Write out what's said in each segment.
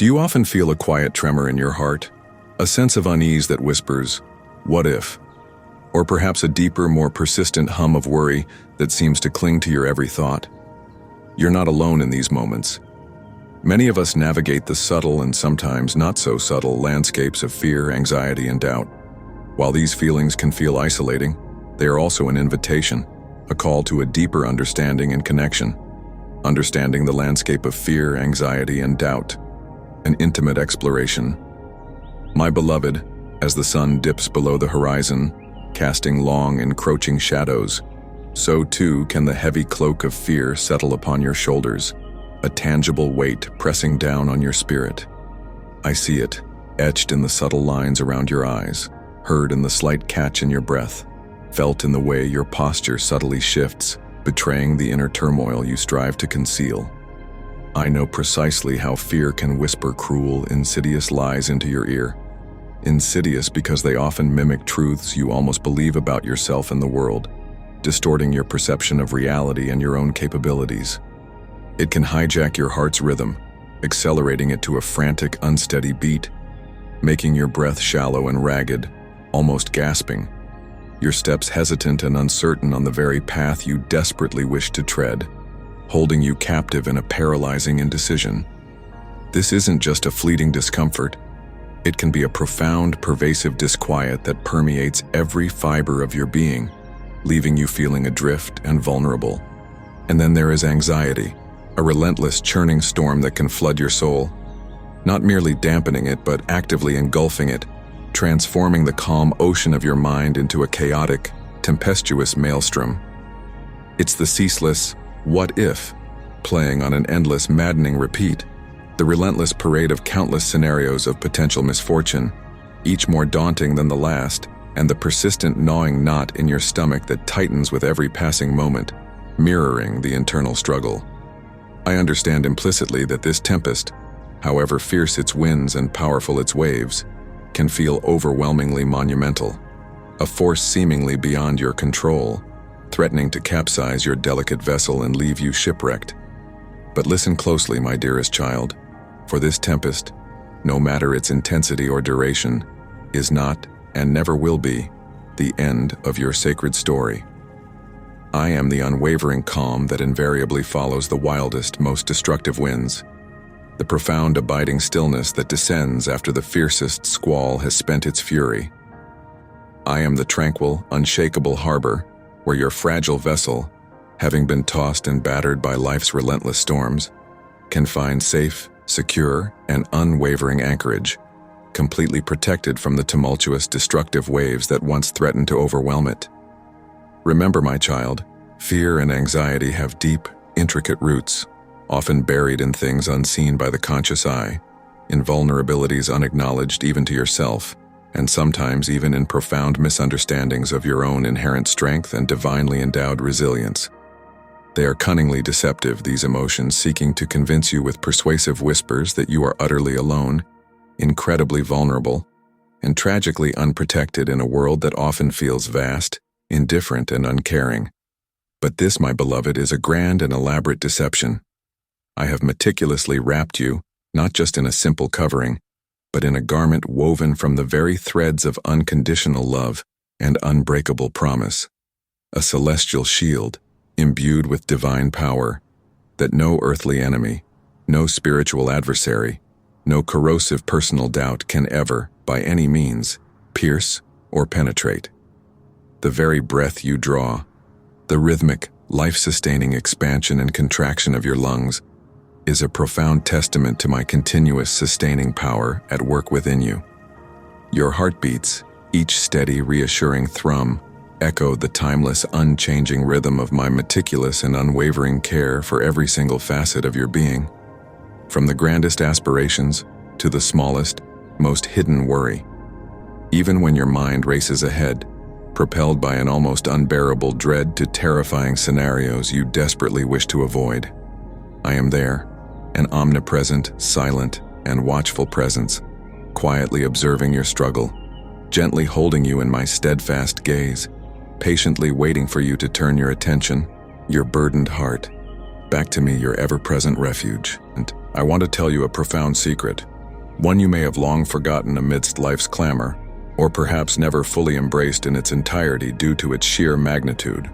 Do you often feel a quiet tremor in your heart? A sense of unease that whispers, "What if?" Or perhaps a deeper, more persistent hum of worry that seems to cling to your every thought? You're not alone in these moments. Many of us navigate the subtle and sometimes not so subtle landscapes of fear, anxiety, and doubt. While these feelings can feel isolating, they are also an invitation, a call to a deeper understanding and connection. Understanding the landscape of fear, anxiety, and doubt. An intimate exploration. My beloved, as the sun dips below the horizon, casting long, encroaching shadows, so too can the heavy cloak of fear settle upon your shoulders, a tangible weight pressing down on your spirit. I see it, etched in the subtle lines around your eyes, heard in the slight catch in your breath, felt in the way your posture subtly shifts, betraying the inner turmoil you strive to conceal. I know precisely how fear can whisper cruel, insidious lies into your ear. Insidious because they often mimic truths you almost believe about yourself and the world, distorting your perception of reality and your own capabilities. It can hijack your heart's rhythm, accelerating it to a frantic, unsteady beat, making your breath shallow and ragged, almost gasping, your steps hesitant and uncertain on the very path you desperately wish to tread, holding you captive in a paralyzing indecision. This isn't just a fleeting discomfort. It can be a profound, pervasive disquiet that permeates every fiber of your being, leaving you feeling adrift and vulnerable. And then there is anxiety, a relentless churning storm that can flood your soul, not merely dampening it, but actively engulfing it, transforming the calm ocean of your mind into a chaotic, tempestuous maelstrom. It's the ceaseless "what if" playing on an endless, maddening repeat, the relentless parade of countless scenarios of potential misfortune, each more daunting than the last, and the persistent gnawing knot in your stomach that tightens with every passing moment, mirroring the internal struggle. I understand implicitly that this tempest, however fierce its winds and powerful its waves, can feel overwhelmingly monumental, a force seemingly beyond your control, threatening to capsize your delicate vessel and leave you shipwrecked. But listen closely, my dearest child, for this tempest, no matter its intensity or duration, is not, and never will be, the end of your sacred story. I am the unwavering calm that invariably follows the wildest, most destructive winds, the profound abiding stillness that descends after the fiercest squall has spent its fury. I am the tranquil, unshakable harbor where your fragile vessel, having been tossed and battered by life's relentless storms, can find safe, secure, and unwavering anchorage, completely protected from the tumultuous, destructive waves that once threatened to overwhelm it. Remember, my child, fear and anxiety have deep, intricate roots, often buried in things unseen by the conscious eye, in vulnerabilities unacknowledged even to yourself, and sometimes even in profound misunderstandings of your own inherent strength and divinely endowed resilience. They are cunningly deceptive, these emotions, seeking to convince you with persuasive whispers that you are utterly alone, incredibly vulnerable, and tragically unprotected in a world that often feels vast, indifferent, and uncaring. But this, my beloved, is a grand and elaborate deception. I have meticulously wrapped you, not just in a simple covering, but in a garment woven from the very threads of unconditional love and unbreakable promise, a celestial shield imbued with divine power that no earthly enemy, no spiritual adversary, no corrosive personal doubt can ever, by any means, pierce or penetrate. The very breath you draw, the rhythmic, life-sustaining expansion and contraction of your lungs, is a profound testament to my continuous sustaining power at work within you. Your heartbeats, each steady, reassuring thrum, echo the timeless, unchanging rhythm of my meticulous and unwavering care for every single facet of your being, from the grandest aspirations to the smallest, most hidden worry. Even when your mind races ahead, propelled by an almost unbearable dread to terrifying scenarios you desperately wish to avoid, I am there, an omnipresent, silent, and watchful presence, quietly observing your struggle, gently holding you in my steadfast gaze, patiently waiting for you to turn your attention, your burdened heart, back to me your ever-present refuge. And I want to tell you a profound secret, one you may have long forgotten amidst life's clamor, or perhaps never fully embraced in its entirety due to its sheer magnitude.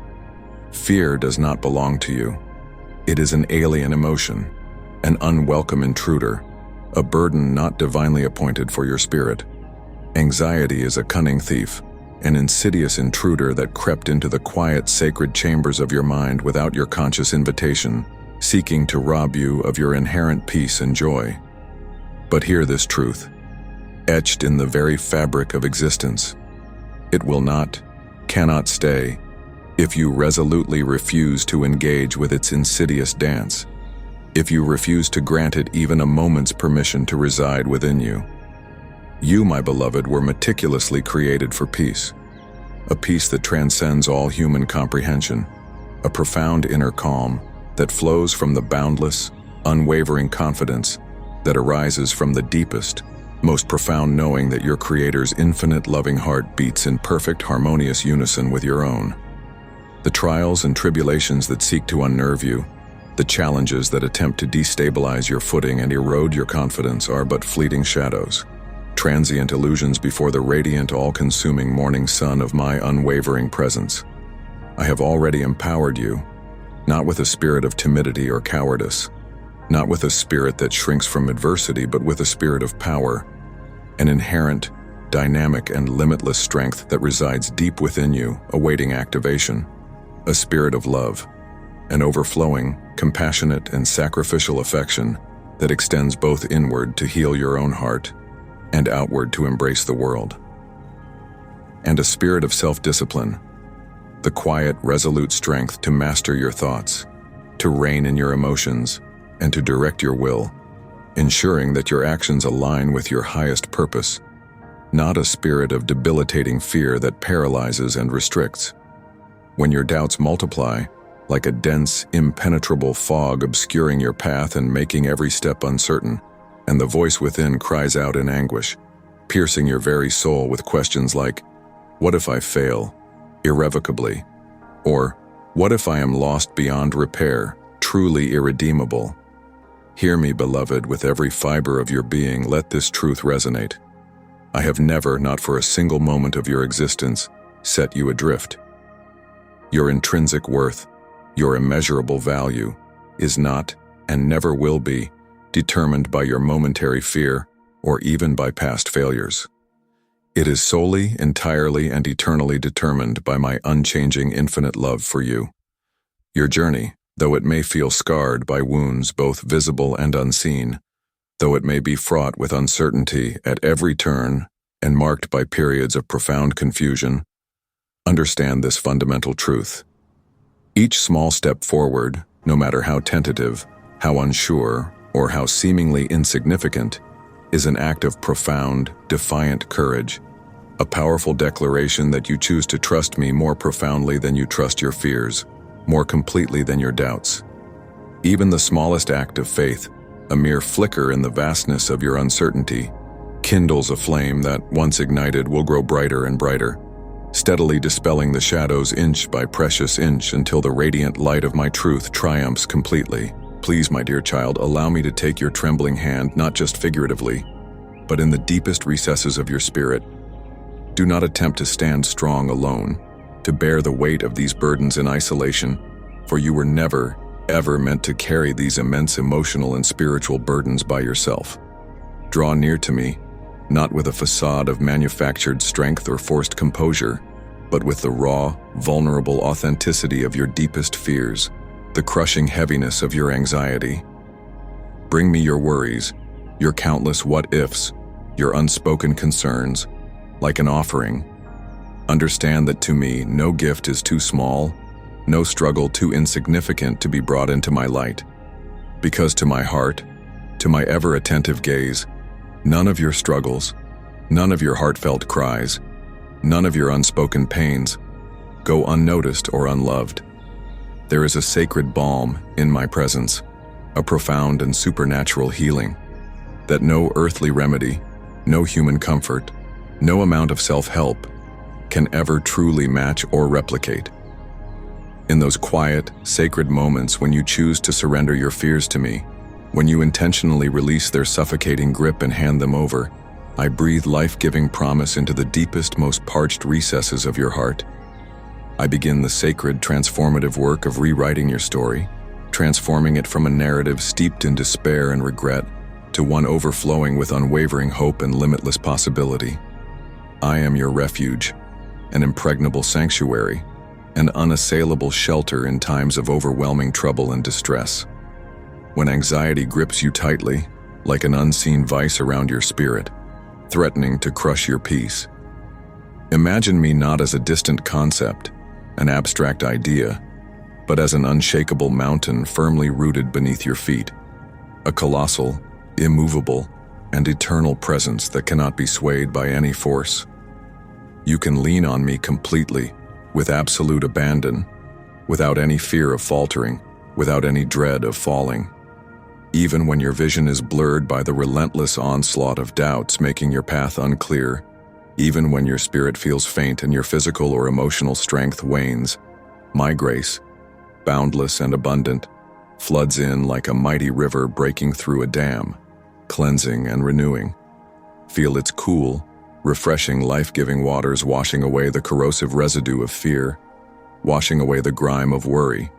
Fear does not belong to you. It is an alien emotion, an unwelcome intruder, a burden not divinely appointed for your spirit. Anxiety is a cunning thief, an insidious intruder that crept into the quiet, sacred chambers of your mind without your conscious invitation, seeking to rob you of your inherent peace and joy. But hear this truth, etched in the very fabric of existence: it will not, cannot stay, if you resolutely refuse to engage with its insidious dance, if you refuse to grant it even a moment's permission to reside within you. You, my beloved, were meticulously created for peace, a peace that transcends all human comprehension, a profound inner calm that flows from the boundless, unwavering confidence that arises from the deepest, most profound knowing that your Creator's infinite loving heart beats in perfect harmonious unison with your own. The trials and tribulations that seek to unnerve you, the challenges that attempt to destabilize your footing and erode your confidence are but fleeting shadows, transient illusions before the radiant, all-consuming morning sun of my unwavering presence. I have already empowered you, not with a spirit of timidity or cowardice, not with a spirit that shrinks from adversity, but with a spirit of power, an inherent, dynamic, and limitless strength that resides deep within you, awaiting activation, a spirit of love, an overflowing, compassionate, and sacrificial affection that extends both inward to heal your own heart and outward to embrace the world. And a spirit of self-discipline, the quiet, resolute strength to master your thoughts, to rein in your emotions, and to direct your will, ensuring that your actions align with your highest purpose, not a spirit of debilitating fear that paralyzes and restricts. When your doubts multiply, like a dense, impenetrable fog obscuring your path and making every step uncertain, and the voice within cries out in anguish, piercing your very soul with questions like, "What if I fail, irrevocably?" Or, "What if I am lost beyond repair, truly irredeemable?" Hear me, beloved, with every fiber of your being, let this truth resonate. I have never, not for a single moment of your existence, set you adrift. Your intrinsic worth, your immeasurable value, is not, and never will be, determined by your momentary fear or even by past failures. It is solely, entirely, and eternally determined by my unchanging infinite love for you. Your journey, though it may feel scarred by wounds both visible and unseen, though it may be fraught with uncertainty at every turn and marked by periods of profound confusion, understand this fundamental truth. Each small step forward, no matter how tentative, how unsure, or how seemingly insignificant, is an act of profound, defiant courage, a powerful declaration that you choose to trust me more profoundly than you trust your fears, more completely than your doubts. Even the smallest act of faith, a mere flicker in the vastness of your uncertainty, kindles a flame that, once ignited, will grow brighter and brighter, steadily dispelling the shadows inch by precious inch until the radiant light of my truth triumphs completely. Please, my dear child, allow me to take your trembling hand, not just figuratively, but in the deepest recesses of your spirit. Do not attempt to stand strong alone, to bear the weight of these burdens in isolation, for you were never, ever meant to carry these immense emotional and spiritual burdens by yourself. Draw near to me, not with a facade of manufactured strength or forced composure, but with the raw, vulnerable authenticity of your deepest fears, the crushing heaviness of your anxiety. Bring me your worries, your countless what-ifs, your unspoken concerns, like an offering. Understand that to me, no gift is too small, no struggle too insignificant to be brought into my light. Because to my heart, to my ever-attentive gaze, none of your struggles, none of your heartfelt cries, none of your unspoken pains go unnoticed or unloved. There is a sacred balm in my presence, a profound and supernatural healing that no earthly remedy, no human comfort, no amount of self-help can ever truly match or replicate. In those quiet, sacred moments when you choose to surrender your fears to me, when you intentionally release their suffocating grip and hand them over, I breathe life-giving promise into the deepest, most parched recesses of your heart. I begin the sacred, transformative work of rewriting your story, transforming it from a narrative steeped in despair and regret to one overflowing with unwavering hope and limitless possibility. I am your refuge, an impregnable sanctuary, an unassailable shelter in times of overwhelming trouble and distress. When anxiety grips you tightly, like an unseen vice around your spirit, threatening to crush your peace, imagine me not as a distant concept, an abstract idea, but as an unshakable mountain firmly rooted beneath your feet, a colossal, immovable, and eternal presence that cannot be swayed by any force. You can lean on me completely, with absolute abandon, without any fear of faltering, without any dread of falling. Even when your vision is blurred by the relentless onslaught of doubts making your path unclear, even when your spirit feels faint and your physical or emotional strength wanes, my grace, boundless and abundant, floods in like a mighty river breaking through a dam, cleansing and renewing. Feel its cool, refreshing, life-giving waters washing away the corrosive residue of fear, washing away the grime of worry,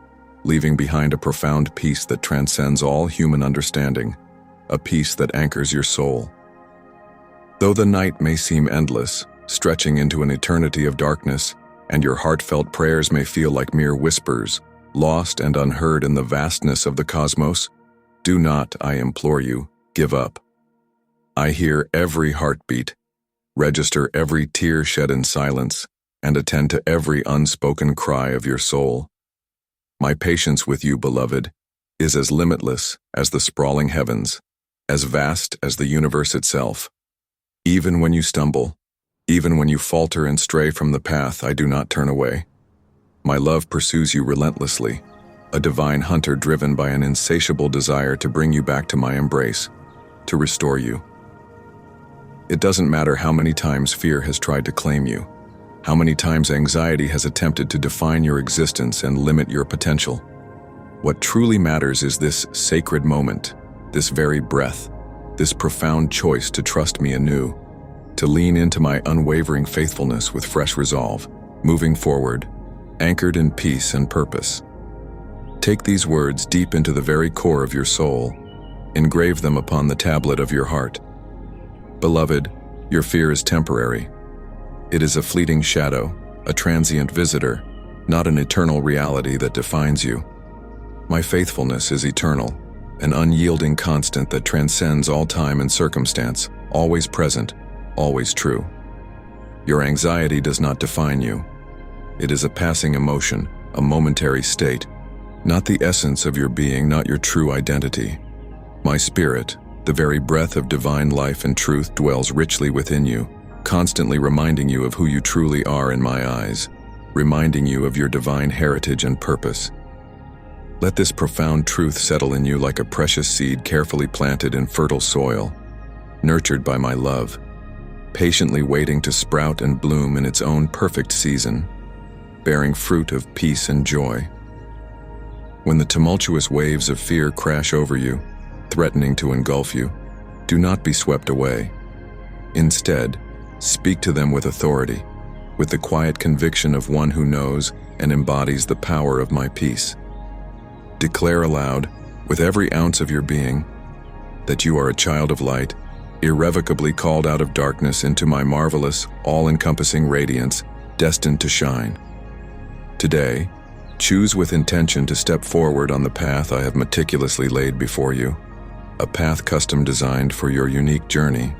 leaving behind a profound peace that transcends all human understanding, a peace that anchors your soul. Though the night may seem endless, stretching into an eternity of darkness, and your heartfelt prayers may feel like mere whispers, lost and unheard in the vastness of the cosmos, do not, I implore you, give up. I hear every heartbeat, register every tear shed in silence, and attend to every unspoken cry of your soul. My patience with you, beloved, is as limitless as the sprawling heavens, as vast as the universe itself. Even when you stumble, even when you falter and stray from the path, I do not turn away. My love pursues you relentlessly, a divine hunter driven by an insatiable desire to bring you back to my embrace, to restore you. It doesn't matter how many times fear has tried to claim you, how many times anxiety has attempted to define your existence and limit your potential. What truly matters is this sacred moment, this very breath, this profound choice to trust me anew, to lean into my unwavering faithfulness with fresh resolve, moving forward, anchored in peace and purpose. Take these words deep into the very core of your soul, engrave them upon the tablet of your heart. Beloved, your fear is temporary. It is a fleeting shadow, a transient visitor, not an eternal reality that defines you. My faithfulness is eternal, an unyielding constant that transcends all time and circumstance, always present, always true. Your anxiety does not define you. It is a passing emotion, a momentary state, not the essence of your being, not your true identity. My spirit, the very breath of divine life and truth, dwells richly within you, constantly reminding you of who you truly are in my eyes, reminding you of your divine heritage and purpose. Let this profound truth settle in you like a precious seed carefully planted in fertile soil, nurtured by my love, patiently waiting to sprout and bloom in its own perfect season, bearing fruit of peace and joy. When the tumultuous waves of fear crash over you, threatening to engulf you, do not be swept away. Instead, speak to them with authority, with the quiet conviction of one who knows and embodies the power of my peace. Declare aloud, with every ounce of your being, that you are a child of light, irrevocably called out of darkness into my marvelous, all-encompassing radiance, destined to shine. Today, choose with intention to step forward on the path I have meticulously laid before you, a path custom designed for your unique journey.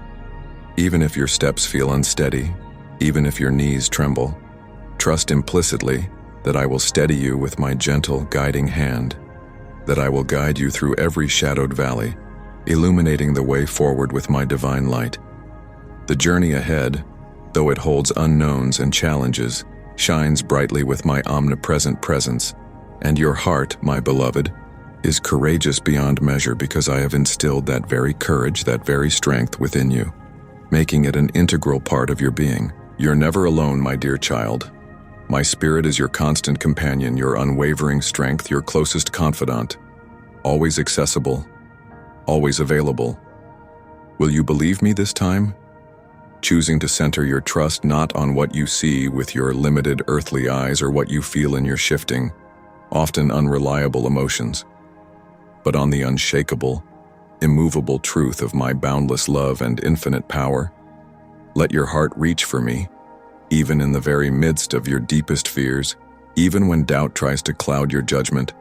Even if your steps feel unsteady, even if your knees tremble, trust implicitly that I will steady you with my gentle, guiding hand, that I will guide you through every shadowed valley, illuminating the way forward with my divine light. The journey ahead, though it holds unknowns and challenges, shines brightly with my omnipresent presence, and your heart, my beloved, is courageous beyond measure because I have instilled that very courage, that very strength within you, making it an integral part of your being. You're never alone, my dear child. My spirit is your constant companion, your unwavering strength, your closest confidant, always accessible, always available. Will you believe me this time? Choosing to center your trust not on what you see with your limited earthly eyes or what you feel in your shifting, often unreliable emotions, but on the unshakable, immovable truth of my boundless love and infinite power. Let your heart reach for me, even in the very midst of your deepest fears, even when doubt tries to cloud your judgment,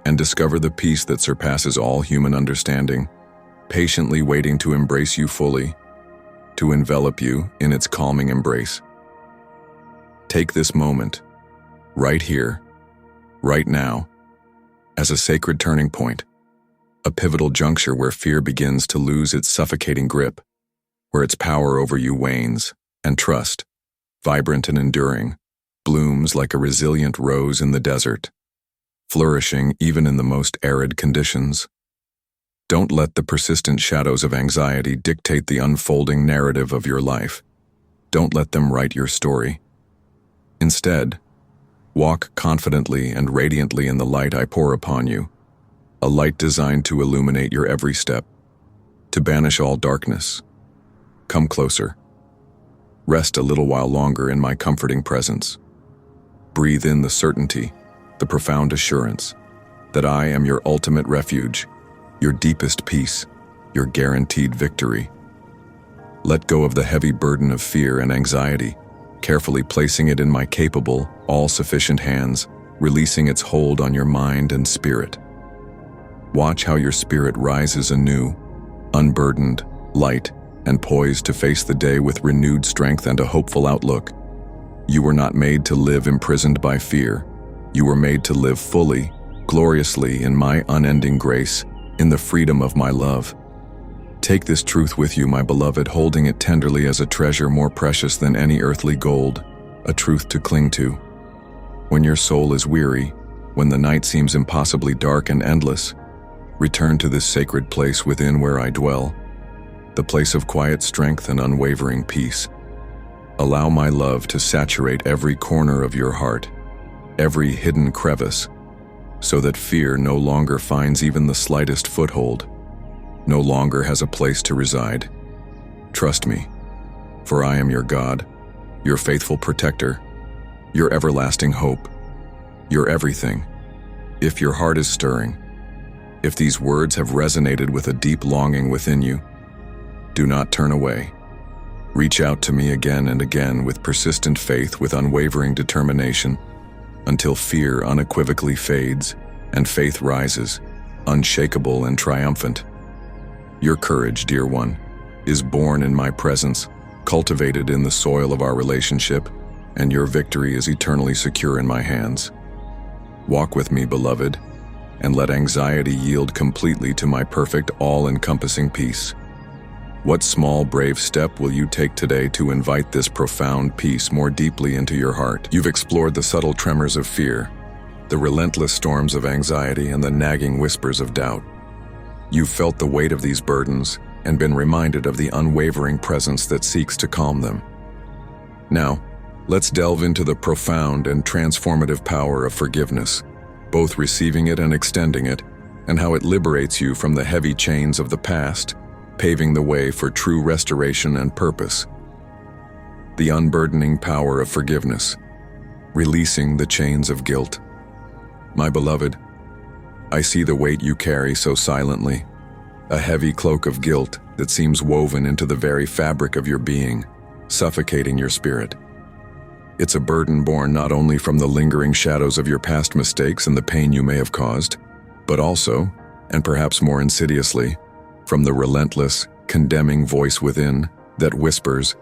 and discover the peace that surpasses all human understanding, patiently waiting to embrace you fully, to envelop you in its calming embrace. Take this moment, right here, right now, as a sacred turning point, a pivotal juncture where fear begins to lose its suffocating grip, where its power over you wanes, and trust, vibrant and enduring, blooms like a resilient rose in the desert, flourishing even in the most arid conditions. Don't let the persistent shadows of anxiety dictate the unfolding narrative of your life. Don't let them write your story. Instead, walk confidently and radiantly in the light I pour upon you, a light designed to illuminate your every step, to banish all darkness. Come closer. Rest a little while longer in my comforting presence. Breathe in the certainty, the profound assurance, that I am your ultimate refuge, your deepest peace, your guaranteed victory. Let go of the heavy burden of fear and anxiety, carefully placing it in my capable, all-sufficient hands, releasing its hold on your mind and spirit. Watch how your spirit rises anew, unburdened, light, and poised to face the day with renewed strength and a hopeful outlook. You were not made to live imprisoned by fear. You were made to live fully, gloriously in my unending grace, in the freedom of my love. Take this truth with you, my beloved, holding it tenderly as a treasure more precious than any earthly gold, a truth to cling to. When your soul is weary, when the night seems impossibly dark and endless, return to this sacred place within where I dwell, the place of quiet strength and unwavering peace. Allow my love to saturate every corner of your heart, every hidden crevice, so that fear no longer finds even the slightest foothold, no longer has a place to reside. Trust me, for I am your God, your faithful protector, your everlasting hope, your everything. If your heart is stirring, if these words have resonated with a deep longing within you, do not turn away. Reach out to me again and again with persistent faith, with unwavering determination, until fear unequivocally fades and faith rises, unshakable and triumphant. Your courage, dear one, is born in my presence, cultivated in the soil of our relationship, and your victory is eternally secure in my hands. Walk with me, beloved, and let anxiety yield completely to my perfect, all-encompassing peace. What small, brave step will you take today to invite this profound peace more deeply into your heart? You've explored the subtle tremors of fear, the relentless storms of anxiety, and the nagging whispers of doubt. You've felt the weight of these burdens and been reminded of the unwavering presence that seeks to calm them. Now, let's delve into the profound and transformative power of forgiveness, both receiving it and extending it, and how it liberates you from the heavy chains of the past, paving the way for true restoration and purpose. The unburdening power of forgiveness, releasing the chains of guilt. My beloved, I see the weight you carry so silently, a heavy cloak of guilt that seems woven into the very fabric of your being, suffocating your spirit. It's a burden born not only from the lingering shadows of your past mistakes and the pain you may have caused, but also, and perhaps more insidiously, from the relentless, condemning voice within that whispers,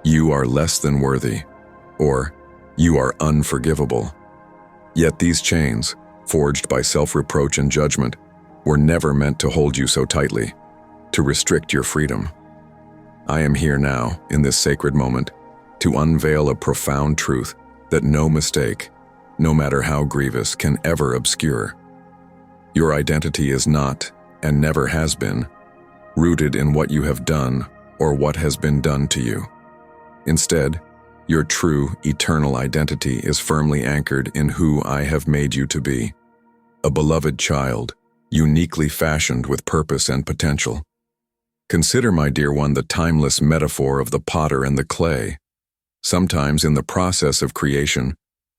"You are less than worthy," or "You are unforgivable." Yet these chains, forged by self-reproach and judgment, were never meant to hold you so tightly, to restrict your freedom. I am here now, in this sacred moment, to unveil a profound truth that no mistake, no matter how grievous, can ever obscure. Your identity is not, and never has been, rooted in what you have done or what has been done to you. Instead, Your true, eternal identity is firmly anchored in who I have made you to be. A beloved child, uniquely fashioned with purpose and potential. Consider, my dear one, the timeless metaphor of the potter and the clay. Sometimes in the process of creation,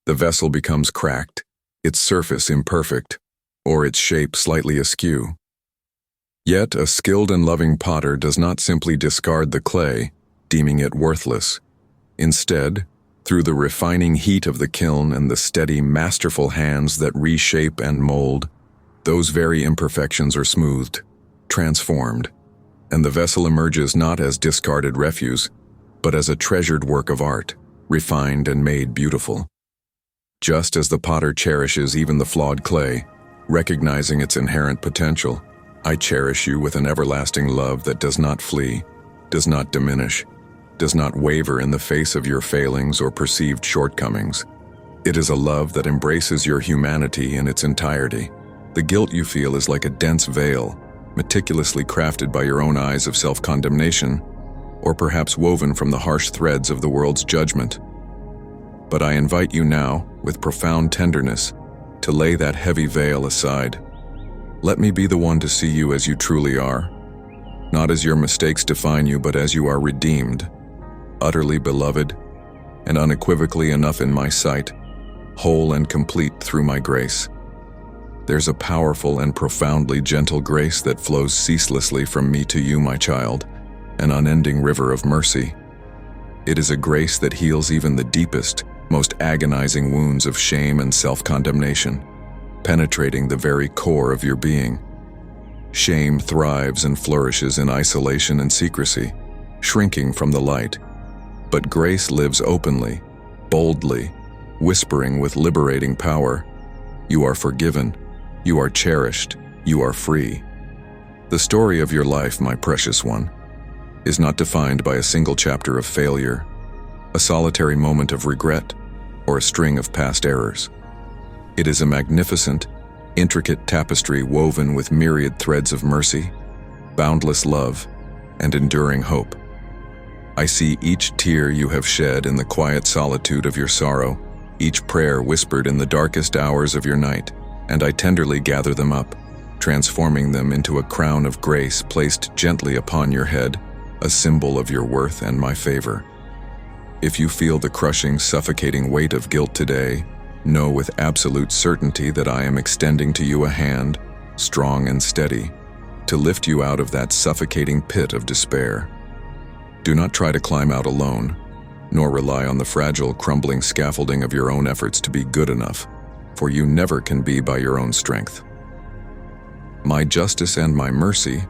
the vessel becomes cracked, its surface imperfect, or its shape slightly askew. Yet a skilled and loving potter does not simply discard the clay, deeming it worthless. Instead, through the refining heat of the kiln and the steady, masterful hands that reshape and mold, those very imperfections are smoothed, transformed, and the vessel emerges not as discarded refuse, but as a treasured work of art, refined and made beautiful. Just as the potter cherishes even the flawed clay, recognizing its inherent potential, I cherish you with an everlasting love that does not flee, does not diminish, does not waver in the face of your failings or perceived shortcomings. It is a love that embraces your humanity in its entirety. The guilt you feel is like a dense veil, meticulously crafted by your own eyes of self-condemnation, or perhaps woven from the harsh threads of the world's judgment. But I invite you now, with profound tenderness, to lay that heavy veil aside. Let me be the one to see you as you truly are, not as your mistakes define you, but as you are redeemed, utterly beloved, and unequivocally enough in my sight, whole and complete through my grace. There's a powerful and profoundly gentle grace that flows ceaselessly from me to you, my child, an unending river of mercy. It is a grace that heals even the deepest, most agonizing wounds of shame and self-condemnation, penetrating the very core of your being. Shame thrives and flourishes in isolation and secrecy, shrinking from the light. But grace lives openly, boldly, whispering with liberating power. You are forgiven, you are cherished, you are free. The story of your life, my precious one, is not defined by a single chapter of failure, a solitary moment of regret, or a string of past errors. It is a magnificent, intricate tapestry woven with myriad threads of mercy, boundless love, and enduring hope. I see each tear you have shed in the quiet solitude of your sorrow, each prayer whispered in the darkest hours of your night, and I tenderly gather them up, transforming them into a crown of grace placed gently upon your head, a symbol of your worth and my favor. If you feel the crushing, suffocating weight of guilt today, know with absolute certainty that I am extending to you a hand, strong and steady, to lift you out of that suffocating pit of despair. Do not try to climb out alone, nor rely on the fragile, crumbling scaffolding of your own efforts to be good enough, for you never can be by your own strength. My justice and my mercy,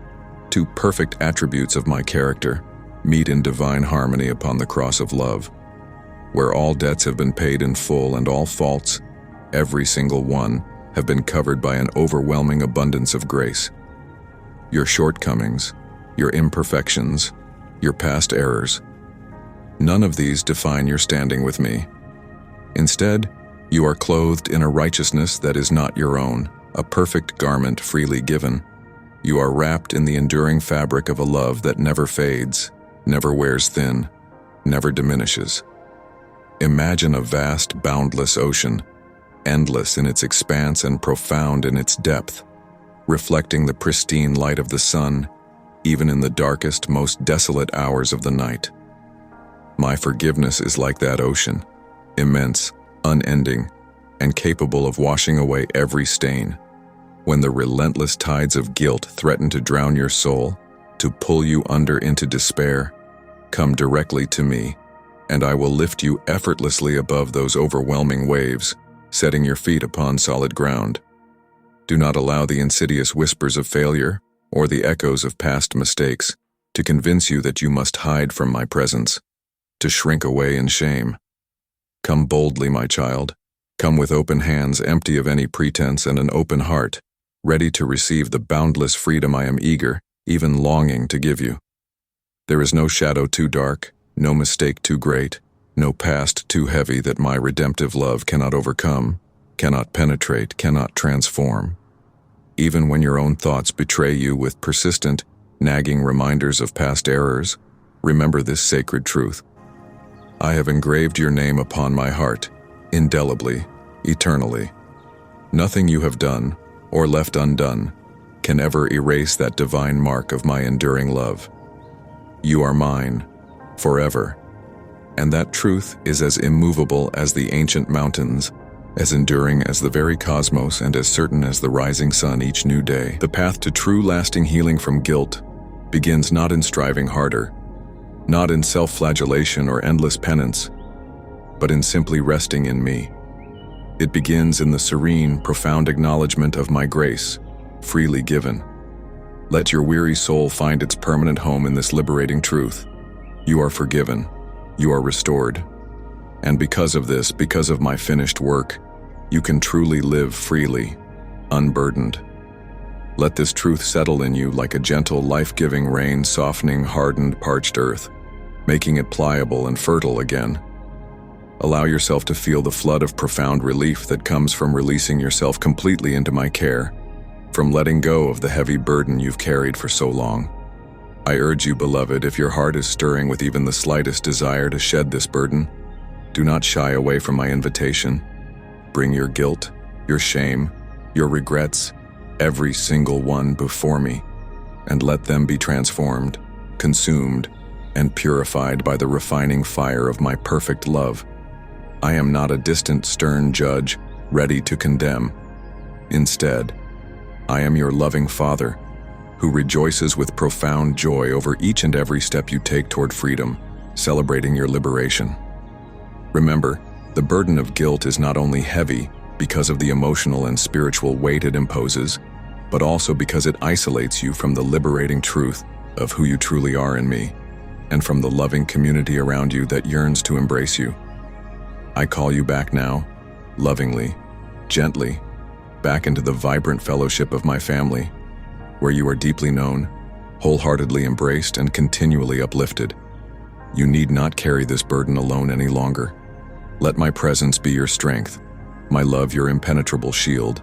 two perfect attributes of my character, meet in divine harmony upon the cross of love, where all debts have been paid in full and all faults, every single one, have been covered by an overwhelming abundance of grace. Your shortcomings, your imperfections, your past errors, none of these define your standing with me. Instead, you are clothed in a righteousness that is not your own, a perfect garment freely given. You are wrapped in the enduring fabric of a love that never fades, never wears thin, never diminishes. Imagine a vast, boundless ocean, endless in its expanse and profound in its depth, reflecting the pristine light of the sun, even in the darkest, most desolate hours of the night. My forgiveness is like that ocean, immense, unending, and capable of washing away every stain. When the relentless tides of guilt threaten to drown your soul, to pull you under into despair, come directly to me, and I will lift you effortlessly above those overwhelming waves, setting your feet upon solid ground. Do not allow the insidious whispers of failure, or the echoes of past mistakes, to convince you that you must hide from my presence, to shrink away in shame. Come boldly, my child. Come with open hands, empty of any pretense, and an open heart, ready to receive the boundless freedom I am eager, even longing to give you. There is no shadow too dark, no mistake too great, no past too heavy that my redemptive love cannot overcome, cannot penetrate, cannot transform. Even when your own thoughts betray you with persistent, nagging reminders of past errors, remember this sacred truth. I have engraved your name upon my heart, indelibly, eternally. Nothing you have done, or left undone, can ever erase that divine mark of my enduring love. You are mine, forever. And that truth is as immovable as the ancient mountains, as enduring as the very cosmos, and as certain as the rising sun each new day. The path to true lasting healing from guilt begins not in striving harder, not in self-flagellation or endless penance, but in simply resting in me. It begins in the serene, profound acknowledgement of my grace, freely given. Let your weary soul find its permanent home in this liberating truth. You are forgiven. You are restored. And because of this, because of my finished work, you can truly live freely, unburdened. Let this truth settle in you like a gentle, life-giving rain softening hardened, parched earth, making it pliable and fertile again. Allow yourself to feel the flood of profound relief that comes from releasing yourself completely into my care, from letting go of the heavy burden you've carried for so long. I urge you, beloved, if your heart is stirring with even the slightest desire to shed this burden, do not shy away from my invitation. Bring your guilt, your shame, your regrets, every single one before me, and let them be transformed, consumed, and purified by the refining fire of my perfect love. I am not a distant, stern judge, ready to condemn. Instead, I am your loving Father, who rejoices with profound joy over each and every step you take toward freedom, celebrating your liberation. Remember, the burden of guilt is not only heavy because of the emotional and spiritual weight it imposes, but also because it isolates you from the liberating truth of who you truly are in me, and from the loving community around you that yearns to embrace you. I call you back now, lovingly, gently, back into the vibrant fellowship of my family, where you are deeply known, wholeheartedly embraced, and continually uplifted. You need not carry this burden alone any longer. Let my presence be your strength, my love your impenetrable shield,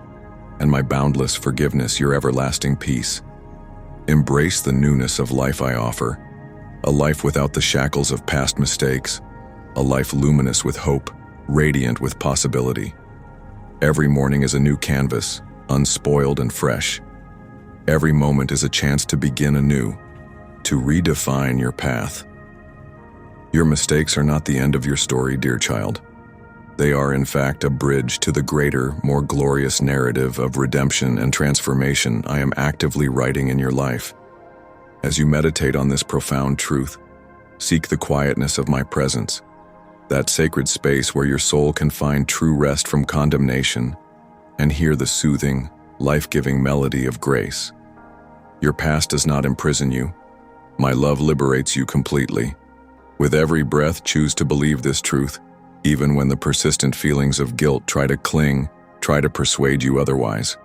and my boundless forgiveness your everlasting peace. Embrace the newness of life I offer, a life without the shackles of past mistakes, a life luminous with hope, radiant with possibility. Every morning is a new canvas, unspoiled and fresh. Every moment is a chance to begin anew, to redefine your path. Your mistakes are not the end of your story, dear child. They are, in fact, a bridge to the greater, more glorious narrative of redemption and transformation I am actively writing in your life. As you meditate on this profound truth, seek the quietness of my presence, that sacred space where your soul can find true rest from condemnation and hear the soothing, life-giving melody of grace. Your past does not imprison you. My love liberates you completely. With every breath, choose to believe this truth, even when the persistent feelings of guilt try to persuade you otherwise.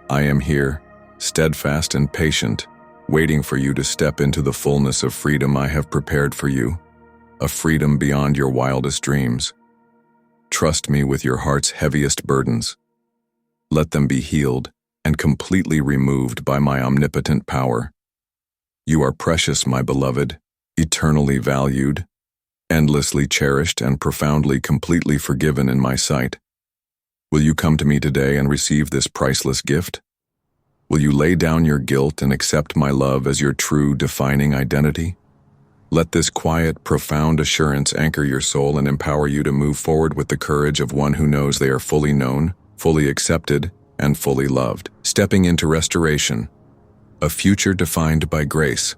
I am here, steadfast and patient, waiting for you to step into the fullness of freedom I have prepared for you, a freedom beyond your wildest dreams. Trust me with your heart's heaviest burdens. Let them be healed and completely removed by my omnipotent power. You are precious, my beloved, eternally valued, endlessly cherished, and profoundly, completely forgiven in my sight. Will you come to me today and receive this priceless gift? Will you lay down your guilt and accept my love as your true, defining identity? Let this quiet, profound assurance anchor your soul and empower you to move forward with the courage of one who knows they are fully known, fully accepted, and fully loved. Stepping into restoration, a future defined by grace.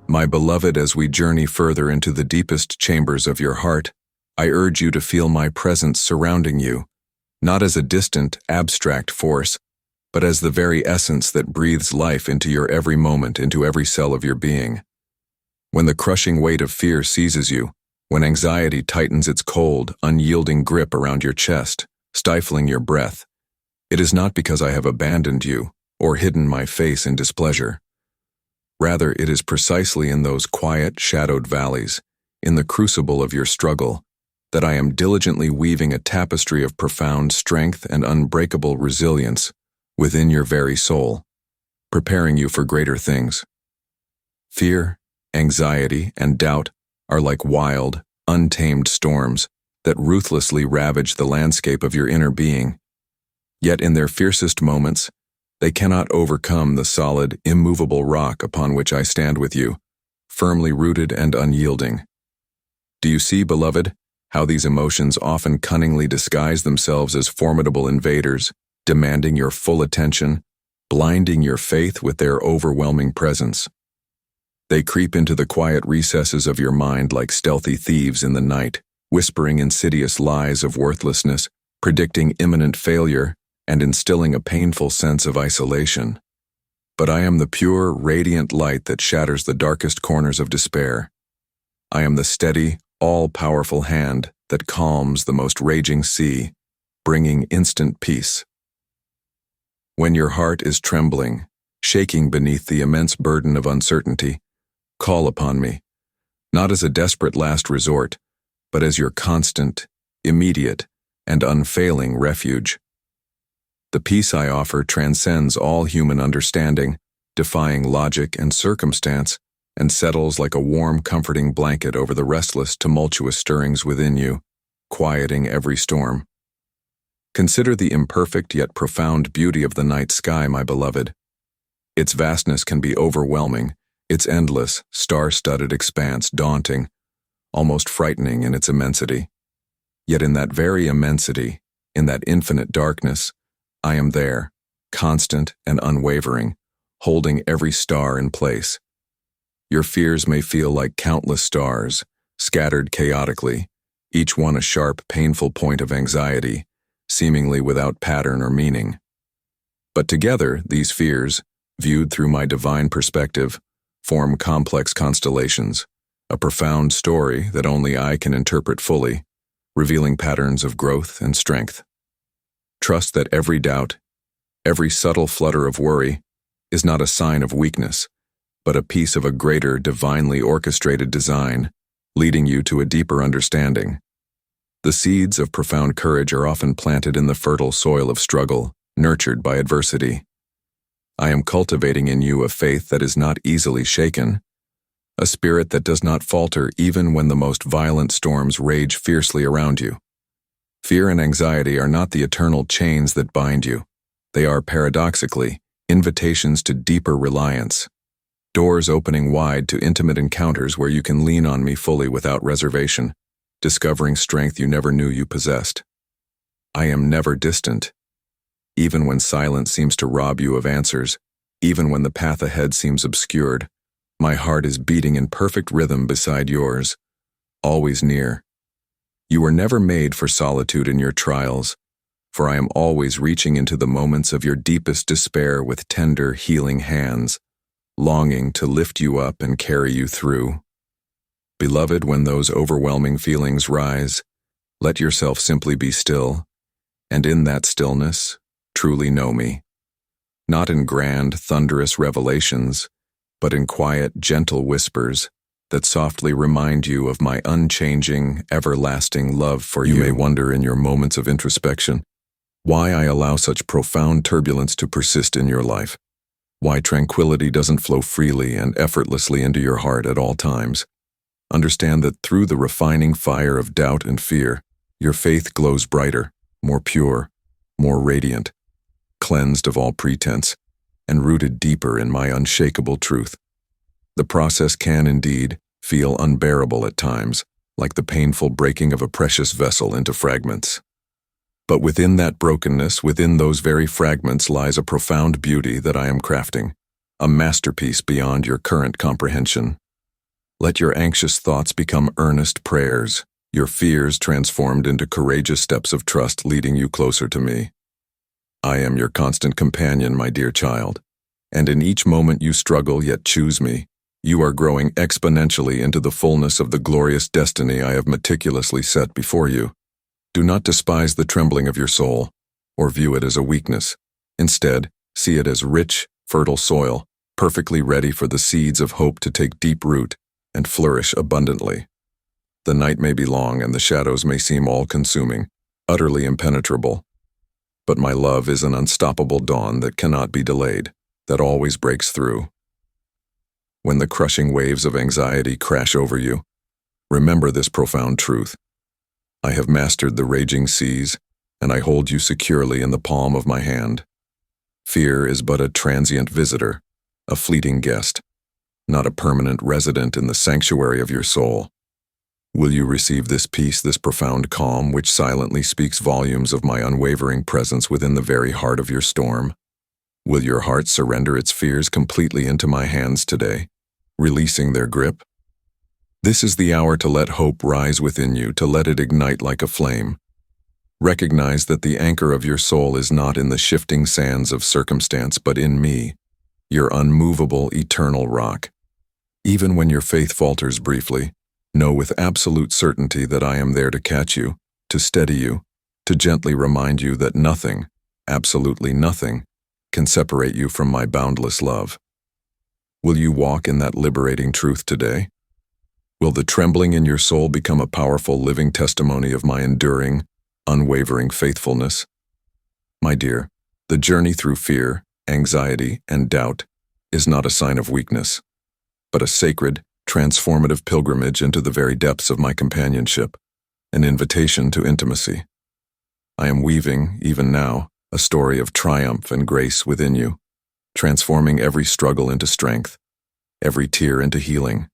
My beloved, as we journey further into the deepest chambers of your heart, I urge you to feel my presence surrounding you, not as a distant, abstract force, but as the very essence that breathes life into your every moment, into every cell of your being. When the crushing weight of fear seizes you, when anxiety tightens its cold, unyielding grip around your chest, stifling your breath, it is not because I have abandoned you or hidden my face in displeasure. Rather, it is precisely in those quiet, shadowed valleys, in the crucible of your struggle, that I am diligently weaving a tapestry of profound strength and unbreakable resilience within your very soul, preparing you for greater things. Fear, anxiety, and doubt are like wild, untamed storms that ruthlessly ravage the landscape of your inner being. Yet in their fiercest moments, they cannot overcome the solid, immovable rock upon which I stand with you, firmly rooted and unyielding. Do you see, beloved, how these emotions often cunningly disguise themselves as formidable invaders, demanding your full attention, blinding your faith with their overwhelming presence? They creep into the quiet recesses of your mind like stealthy thieves in the night, whispering insidious lies of worthlessness, predicting imminent failure, and instilling a painful sense of isolation. But I am the pure, radiant light that shatters the darkest corners of despair. I am the steady, all-powerful hand that calms the most raging sea, bringing instant peace. When your heart is trembling, shaking beneath the immense burden of uncertainty, call upon me, not as a desperate last resort, but as your constant, immediate, and unfailing refuge. The peace I offer transcends all human understanding, defying logic and circumstance, and settles like a warm, comforting blanket over the restless, tumultuous stirrings within you, quieting every storm. Consider the imperfect yet profound beauty of the night sky, my beloved. Its vastness can be overwhelming, its endless, star-studded expanse daunting, almost frightening in its immensity. Yet in that very immensity, in that infinite darkness, I am there, constant and unwavering, holding every star in place. Your fears may feel like countless stars, scattered chaotically, each one a sharp, painful point of anxiety, seemingly without pattern or meaning. But together, these fears, viewed through my divine perspective, form complex constellations, a profound story that only I can interpret fully, revealing patterns of growth and strength. Trust that every doubt, every subtle flutter of worry, is not a sign of weakness, but a piece of a greater, divinely orchestrated design, leading you to a deeper understanding. The seeds of profound courage are often planted in the fertile soil of struggle, nurtured by adversity. I am cultivating in you a faith that is not easily shaken, a spirit that does not falter even when the most violent storms rage fiercely around you. Fear and anxiety are not the eternal chains that bind you. They are, paradoxically, invitations to deeper reliance, doors opening wide to intimate encounters where you can lean on me fully without reservation, discovering strength you never knew you possessed. I am never distant. Even when silence seems to rob you of answers, even when the path ahead seems obscured, my heart is beating in perfect rhythm beside yours, always near. You were never made for solitude in your trials, for I am always reaching into the moments of your deepest despair with tender, healing hands, longing to lift you up and carry you through. Beloved, when those overwhelming feelings rise, let yourself simply be still, and in that stillness, truly know me. Not in grand, thunderous revelations, but in quiet, gentle whispers that softly remind you of my unchanging, everlasting love for you. You may wonder in your moments of introspection why I allow such profound turbulence to persist in your life, why tranquility doesn't flow freely and effortlessly into your heart at all times. Understand that through the refining fire of doubt and fear, your faith glows brighter, more pure, more radiant, cleansed of all pretense, and rooted deeper in my unshakable truth. The process can, indeed, feel unbearable at times, like the painful breaking of a precious vessel into fragments. But within that brokenness, within those very fragments, lies a profound beauty that I am crafting, a masterpiece beyond your current comprehension. Let your anxious thoughts become earnest prayers, your fears transformed into courageous steps of trust leading you closer to me. I am your constant companion, my dear child, and in each moment you struggle yet choose me, you are growing exponentially into the fullness of the glorious destiny I have meticulously set before you. Do not despise the trembling of your soul, or view it as a weakness. Instead, see it as rich, fertile soil, perfectly ready for the seeds of hope to take deep root and flourish abundantly. The night may be long and the shadows may seem all-consuming, utterly impenetrable. But my love is an unstoppable dawn that cannot be delayed, that always breaks through. When the crushing waves of anxiety crash over you, Remember this profound truth. I have mastered the raging seas, and I hold you securely in the palm of my hand. Fear is but a transient visitor, a fleeting guest, not a permanent resident in the sanctuary of your soul. Will you receive this peace, this profound calm, which silently speaks volumes of my unwavering presence within the very heart of your storm? Will your heart surrender its fears completely into my hands today, releasing their grip? This is the hour to let hope rise within you, to let it ignite like a flame. Recognize that the anchor of your soul is not in the shifting sands of circumstance, but in me, your unmovable, eternal rock. Even when your faith falters briefly, know with absolute certainty that I am there to catch you, to steady you, to gently remind you that nothing, absolutely nothing, can separate you from my boundless love. Will you walk in that liberating truth today? Will the trembling in your soul become a powerful living testimony of my enduring, unwavering faithfulness? My dear, the journey through fear, anxiety, and doubt is not a sign of weakness, but a sacred, transformative pilgrimage into the very depths of my companionship, an invitation to intimacy. I am weaving, even now, a story of triumph and grace within you, transforming every struggle into strength, every tear into healing,